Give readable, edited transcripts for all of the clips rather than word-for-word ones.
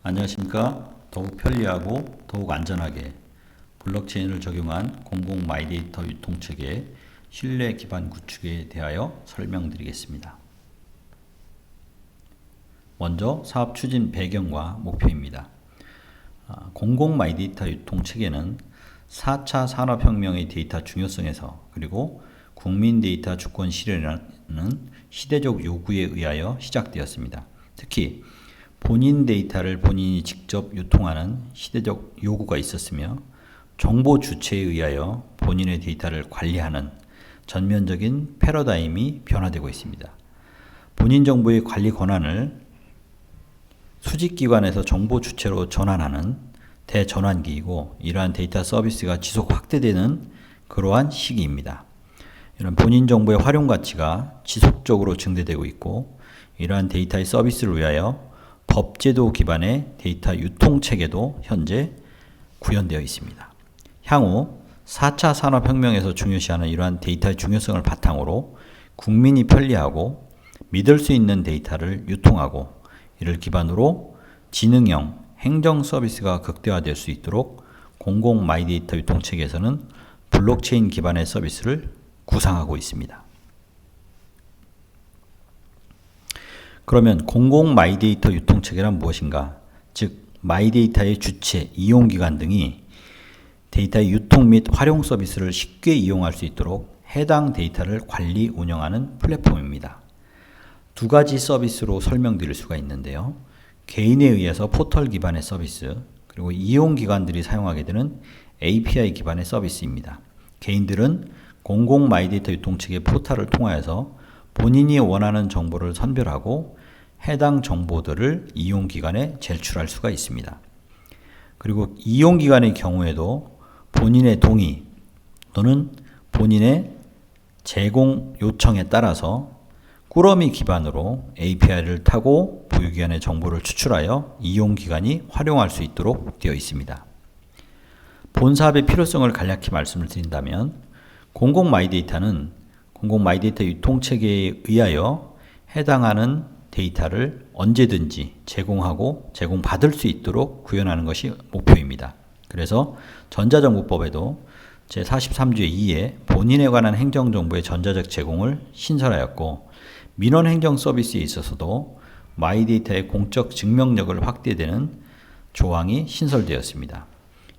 안녕하십니까. 더욱 편리하고 더욱 안전하게 블록체인을 적용한 공공 마이데이터 유통체계 신뢰 기반 구축에 대하여 설명드리겠습니다. 먼저 사업 추진 배경과 목표입니다. 공공 마이데이터 유통체계는 4차 산업혁명의 데이터 중요성에서 그리고 국민 데이터 주권 실현이라는 시대적 요구에 의하여 시작되었습니다. 특히 본인 데이터를 본인이 직접 유통하는 시대적 요구가 있었으며 정보 주체에 의하여 본인의 데이터를 관리하는 전면적인 패러다임이 변화되고 있습니다. 본인 정보의 관리 권한을 수집기관에서 정보 주체로 전환하는 대전환기이고 이러한 데이터 서비스가 지속 확대되는 그러한 시기입니다. 이런 본인 정보의 활용 가치가 지속적으로 증대되고 있고 이러한 데이터의 서비스를 위하여 법제도 기반의 데이터 유통체계도 현재 구현되어 있습니다. 향후 4차 산업혁명에서 중요시하는 이러한 데이터의 중요성을 바탕으로 국민이 편리하고 믿을 수 있는 데이터를 유통하고 이를 기반으로 지능형 행정 서비스가 극대화될 수 있도록 공공 마이데이터 유통체계에서는 블록체인 기반의 서비스를 구상하고 있습니다. 그러면 공공 마이데이터 유통체계란 무엇인가? 즉 마이데이터의 주체, 이용기관 등이 데이터의 유통 및 활용 서비스를 쉽게 이용할 수 있도록 해당 데이터를 관리, 운영하는 플랫폼입니다. 두 가지 서비스로 설명드릴 수가 있는데요. 개인에 의해서 포털 기반의 서비스, 그리고 이용기관들이 사용하게 되는 API 기반의 서비스입니다. 개인들은 공공 마이데이터 유통체계 포털을 통하여서 본인이 원하는 정보를 선별하고 해당 정보들을 이용기관에 제출할 수가 있습니다. 그리고 이용기관의 경우에도 본인의 동의 또는 본인의 제공 요청에 따라서 꾸러미 기반으로 API를 타고 보유기관의 정보를 추출하여 이용기관이 활용할 수 있도록 되어 있습니다. 본 사업의 필요성을 간략히 말씀을 드린다면 공공 마이데이터는 공공 마이데이터 유통체계에 의하여 해당하는 데이터를 언제든지 제공하고 제공받을 수 있도록 구현하는 것이 목표입니다. 그래서 전자정보법에도 제43조의 2에 본인에 관한 행정정보의 전자적 제공을 신설하였고 민원행정 서비스에 있어서도 마이데이터의 공적 증명력을 확대되는 조항이 신설되었습니다.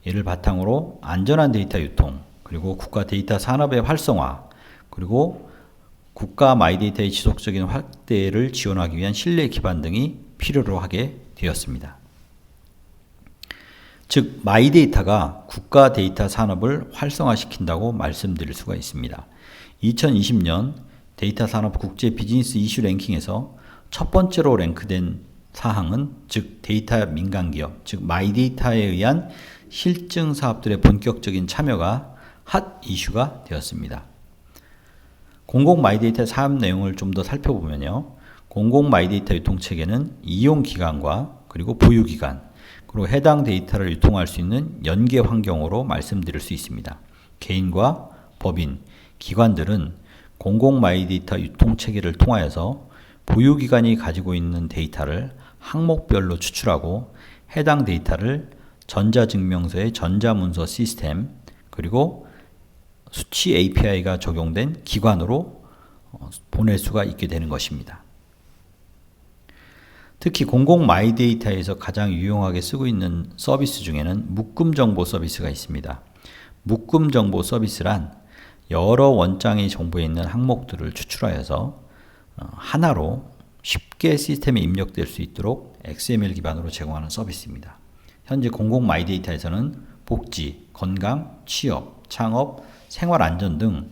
이를 바탕으로 안전한 데이터 유통, 그리고 국가 데이터 산업의 활성화, 그리고 국가 마이데이터의 지속적인 확대를 지원하기 위한 신뢰 기반 등이 필요로 하게 되었습니다. 즉 마이데이터가 국가 데이터 산업을 활성화시킨다고 말씀드릴 수가 있습니다. 2020년 데이터 산업 국제 비즈니스 이슈 랭킹에서 첫 번째로 랭크된 사항은 즉 데이터 민간 기업, 즉 마이데이터에 의한 실증 사업들의 본격적인 참여가 핫 이슈가 되었습니다. 공공 마이데이터 사업 내용을 좀 더 살펴보면요. 공공 마이데이터 유통체계는 이용기관과 그리고 보유기관, 그리고 해당 데이터를 유통할 수 있는 연계 환경으로 말씀드릴 수 있습니다. 개인과 법인, 기관들은 공공 마이데이터 유통체계를 통하여서 보유기관이 가지고 있는 데이터를 항목별로 추출하고 해당 데이터를 전자증명서의 전자문서 시스템 그리고 수치 API가 적용된 기관으로 보낼 수가 있게 되는 것입니다. 특히 공공 마이데이터에서 가장 유용하게 쓰고 있는 서비스 중에는 묶음정보 서비스가 있습니다. 묶음정보 서비스란 여러 원장의 정보에 있는 항목들을 추출하여서 하나로 쉽게 시스템에 입력될 수 있도록 XML 기반으로 제공하는 서비스입니다. 현재 공공 마이데이터에서는 복지, 건강, 취업, 창업, 생활안전 등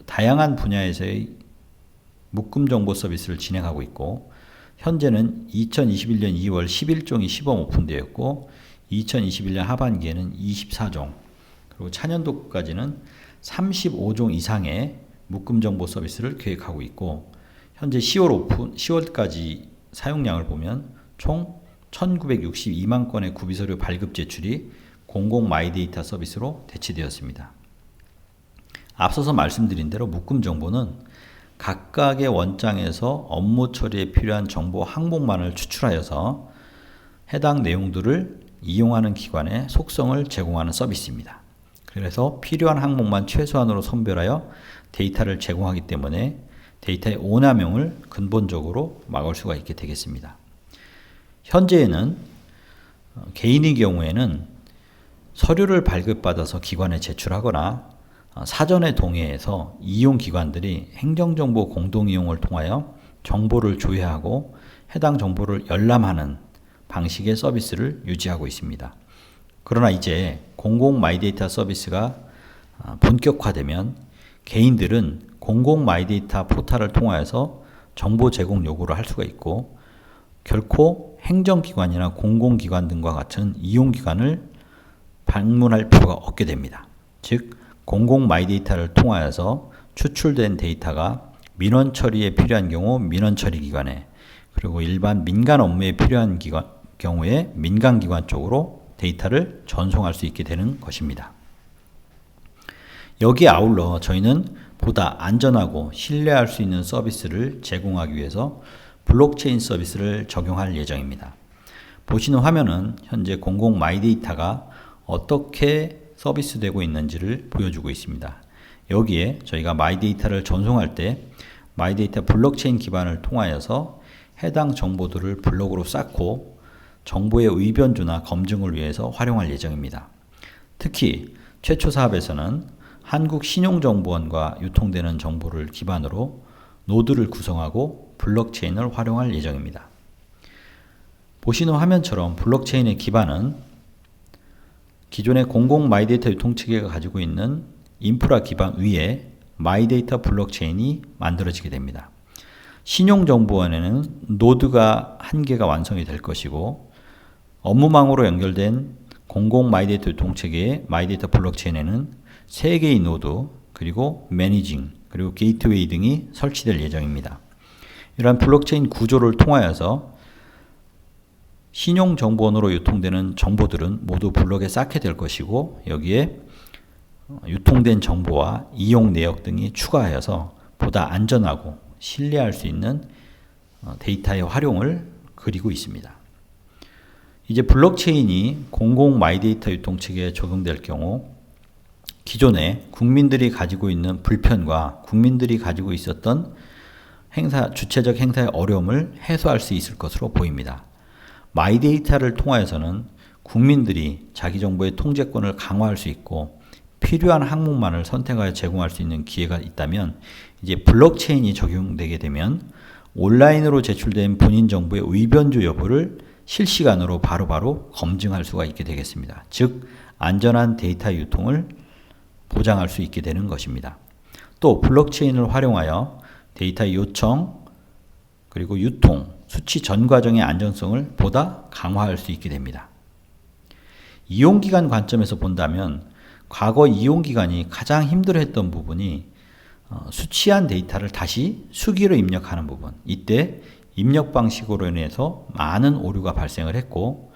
다양한 분야에서의 묶음정보 서비스를 진행하고 있고 현재는 2021년 2월 11종이 시범 오픈되었고 2021년 하반기에는 24종 그리고 차년도까지는 35종 이상의 묶음정보 서비스를 계획하고 있고 현재 10월까지 사용량을 보면 총 1962만 건의 구비서류 발급 제출이 공공 마이데이터 서비스로 대체되었습니다. 앞서서 말씀드린 대로 묶음정보는 각각의 원장에서 업무 처리에 필요한 정보 항목만을 추출하여서 해당 내용들을 이용하는 기관의 속성을 제공하는 서비스입니다. 그래서 필요한 항목만 최소한으로 선별하여 데이터를 제공하기 때문에 데이터의 오남용을 근본적으로 막을 수가 있게 되겠습니다. 현재에는 개인의 경우에는 서류를 발급받아서 기관에 제출하거나 사전에 동의해서 이용기관들이 행정정보 공동이용을 통하여 정보를 조회하고 해당 정보를 열람하는 방식의 서비스를 유지하고 있습니다. 그러나 이제 공공 마이데이터 서비스가 본격화되면 개인들은 공공 마이데이터 포털을 통하여서 정보 제공 요구를 할 수가 있고 결코 행정기관이나 공공기관 등과 같은 이용기관을 방문할 필요가 없게 됩니다. 즉 공공 마이데이터를 통하여서 추출된 데이터가 민원 처리에 필요한 경우 민원 처리 기관에 그리고 일반 민간 업무에 필요한 경우에 민간기관 쪽으로 데이터를 전송할 수 있게 되는 것입니다. 여기에 아울러 저희는 보다 안전하고 신뢰할 수 있는 서비스를 제공하기 위해서 블록체인 서비스를 적용할 예정입니다. 보시는 화면은 현재 공공 마이데이터가 어떻게 서비스되고 있는지를 보여주고 있습니다. 여기에 저희가 마이데이터를 전송할 때 마이데이터 블록체인 기반을 통하여서 해당 정보들을 블록으로 쌓고 정보의 의변조나 검증을 위해서 활용할 예정입니다. 특히 최초 사업에서는 한국신용정보원과 유통되는 정보를 기반으로 노드를 구성하고 블록체인을 활용할 예정입니다. 보시는 화면처럼 블록체인의 기반은 기존의 공공 마이데이터 유통체계가 가지고 있는 인프라 기반 위에 마이데이터 블록체인이 만들어지게 됩니다. 신용정보원에는 노드가 1개가 완성이 될 것이고 업무망으로 연결된 공공 마이데이터 유통체계의 마이데이터 블록체인에는 3개의 노드 그리고 매니징 그리고 게이트웨이 등이 설치될 예정입니다. 이러한 블록체인 구조를 통하여서 신용정보원으로 유통되는 정보들은 모두 블록에 쌓게 될 것이고 여기에 유통된 정보와 이용 내역 등이 추가하여서 보다 안전하고 신뢰할 수 있는 데이터의 활용을 그리고 있습니다. 이제 블록체인이 공공 마이데이터 유통체계에 적용될 경우 기존에 국민들이 가지고 있는 불편과 국민들이 가지고 있었던 주체적 행사의 어려움을 해소할 수 있을 것으로 보입니다. 마이데이터를 통하여서는 국민들이 자기 정보의 통제권을 강화할 수 있고 필요한 항목만을 선택하여 제공할 수 있는 기회가 있다면 이제 블록체인이 적용되게 되면 온라인으로 제출된 본인 정보의 의변조 여부를 실시간으로 바로바로 검증할 수가 있게 되겠습니다. 즉 안전한 데이터 유통을 보장할 수 있게 되는 것입니다. 또 블록체인을 활용하여 데이터 요청 그리고 유통, 수치 전 과정의 안전성을 보다 강화할 수 있게 됩니다. 이용기관 관점에서 본다면 과거 이용기관이 가장 힘들어했던 부분이 수치한 데이터를 다시 수기로 입력하는 부분. 이때 입력 방식으로 인해서 많은 오류가 발생을 했고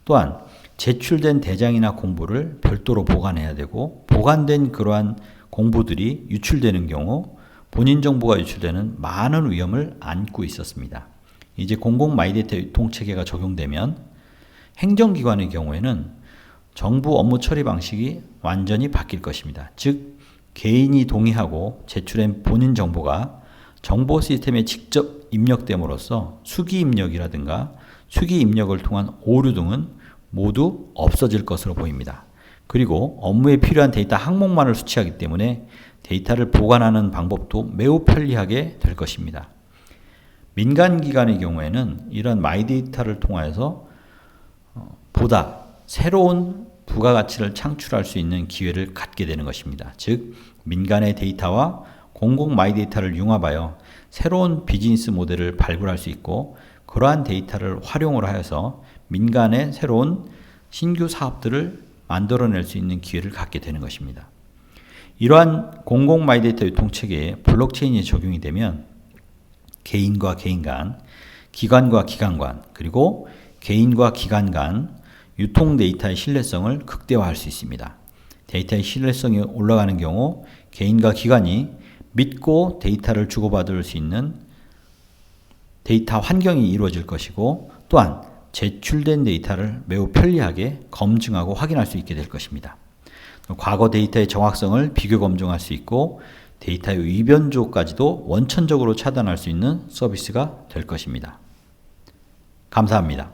또한 제출된 대장이나 공부를 별도로 보관해야 되고 보관된 그러한 공부들이 유출되는 경우 본인 정보가 유출되는 많은 위험을 안고 있었습니다. 이제 공공 마이데이터 유통체계가 적용되면 행정기관의 경우에는 정부 업무 처리 방식이 완전히 바뀔 것입니다. 즉 개인이 동의하고 제출한 본인 정보가 정보 시스템에 직접 입력됨으로써 수기 입력이라든가 수기 입력을 통한 오류 등은 모두 없어질 것으로 보입니다. 그리고 업무에 필요한 데이터 항목만을 수치하기 때문에 데이터를 보관하는 방법도 매우 편리하게 될 것입니다. 민간기관의 경우에는 이런 마이데이터를 통해서 보다 새로운 부가가치를 창출할 수 있는 기회를 갖게 되는 것입니다. 즉 민간의 데이터와 공공 마이데이터를 융합하여 새로운 비즈니스 모델을 발굴할 수 있고 그러한 데이터를 활용을 하여서 민간의 새로운 신규 사업들을 만들어낼 수 있는 기회를 갖게 되는 것입니다. 이러한 공공 마이데이터 유통체계에 블록체인이 적용이 되면 개인과 개인 간, 기관과 기관 간, 그리고 개인과 기관 간 유통 데이터의 신뢰성을 극대화할 수 있습니다. 데이터의 신뢰성이 올라가는 경우 개인과 기관이 믿고 데이터를 주고받을 수 있는 데이터 환경이 이루어질 것이고 또한 제출된 데이터를 매우 편리하게 검증하고 확인할 수 있게 될 것입니다. 과거 데이터의 정확성을 비교 검증할 수 있고 데이터의 위변조까지도 원천적으로 차단할 수 있는 서비스가 될 것입니다. 감사합니다.